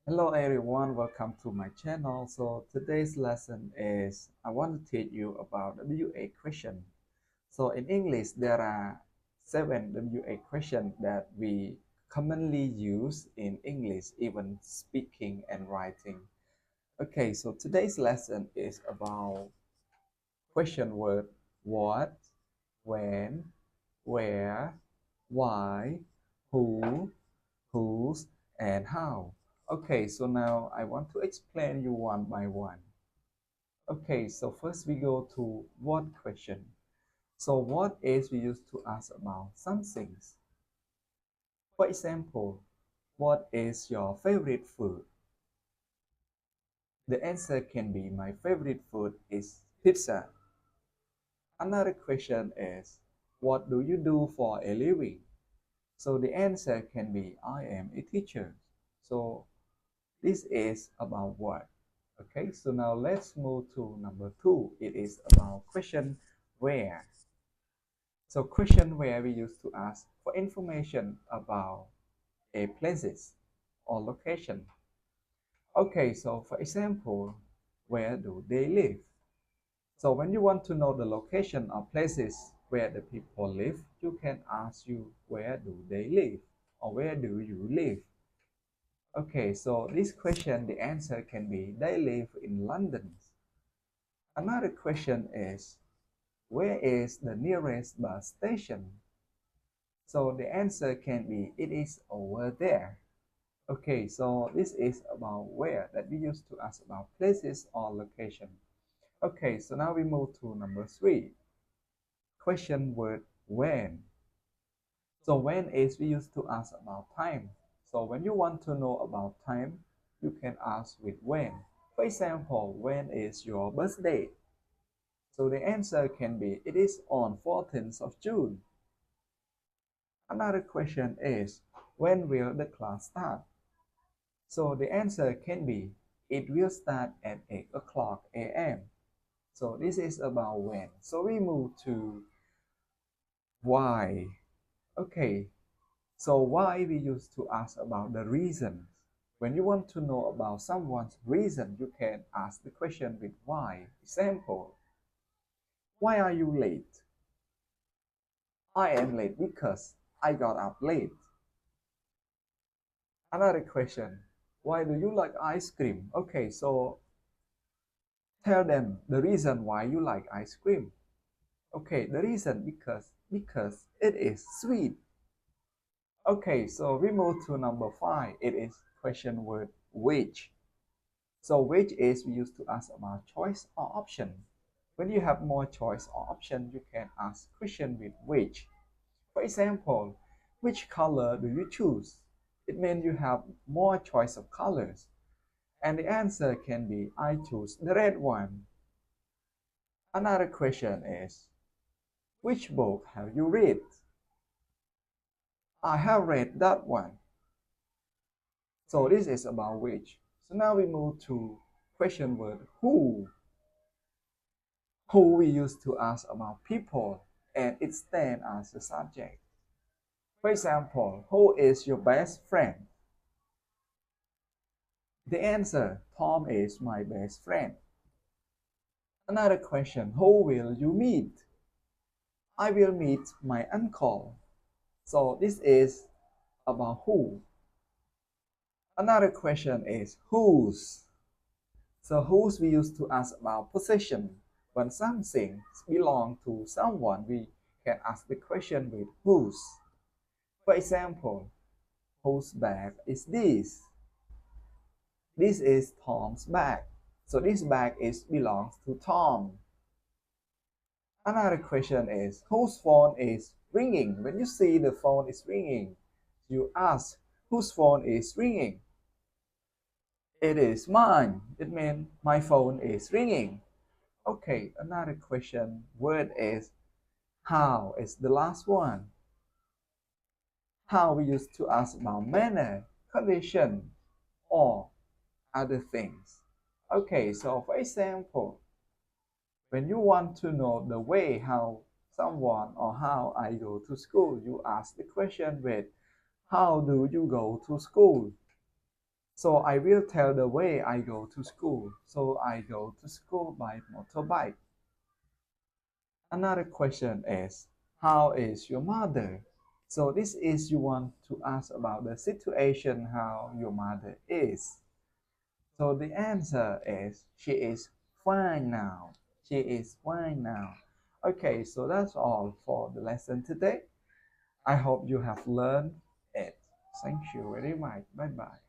Hello everyone, welcome to my channel. So today's lesson is I want to teach you about WA question. So in English there are 7 WA questions that we commonly use in English, even speaking and writing. Okay, so today's lesson is about question word what, when, where, why, who, whose, and how. Okay, so now I want to explain you one by one. Okay, so first we go to what question. So what is we used to ask about some things. For example, what is your favorite food? The answer can be my favorite food is pizza. Another question is, what do you do for a living? So the answer can be, I am a teacher. So this is about what? Okay, so now let's move to number 2. It is about question where. So question where we used to ask for information about a places or location. Okay, so for example, where do they live? So when you want to know the location of places where the people live, you can ask you where do they live or where do you live? Okay, so this question, the answer can be they live in London. Another question is where is the nearest bus station? So the answer can be it is over there. Okay, so this is about where that we used to ask about places or location. Okay, so now we move to number 3. Question word when. So when is we used to ask about time. So when you want to know about time, you can ask with when. For example, when is your birthday? So the answer can be it is on 14th of June. Another question is when will the class start? So the answer can be it will start at 8 o'clock a.m. So this is about when. So we move to why. Okay, so why we used to ask about the reasons. When you want to know about someone's reason, you can ask the question with why. Example, why are you late? I am late because I got up late. Another question, why do you like ice cream? Okay, so tell them the reason why you like ice cream. Okay, the reason because it is sweet. Okay, so we move to number 5. It is question word which. So which is we used to ask about choice or option. When you have more choice or option, you can ask question with which. For example, which color do you choose? It means you have more choice of colors. And the answer can be I choose the red one. Another question is which book have you read? I have read that one. So this is about which. So now we move to question word who. Who we used to ask about people and it stands as a subject. For example, who is your best friend? The answer, Tom is my best friend. Another question, who will you meet? I will meet my uncle. So this is about who. Another question is whose. So whose we used to ask about possession. When something belongs to someone, we can ask the question with whose. For example, whose bag is this? This is Tom's bag. So this bag belongs to Tom. Another question is whose phone is ringing? When you see the phone is ringing, you ask whose phone is ringing? It is mine. It means my phone is ringing. Okay, another question word is how is the last one. How we used to ask about manner, condition, or other things. Okay, so for example, when you want to know the way how someone or how I go to school, you ask the question with how do you go to school? So I will tell the way I go to school. So I go to school by motorbike. Another question is, how is your mother? So this is you want to ask about the situation how your mother is. So the answer is she is fine now. She is fine now. Okay, so that's all for the lesson today. I hope you have learned it. Thank you very much. Bye bye.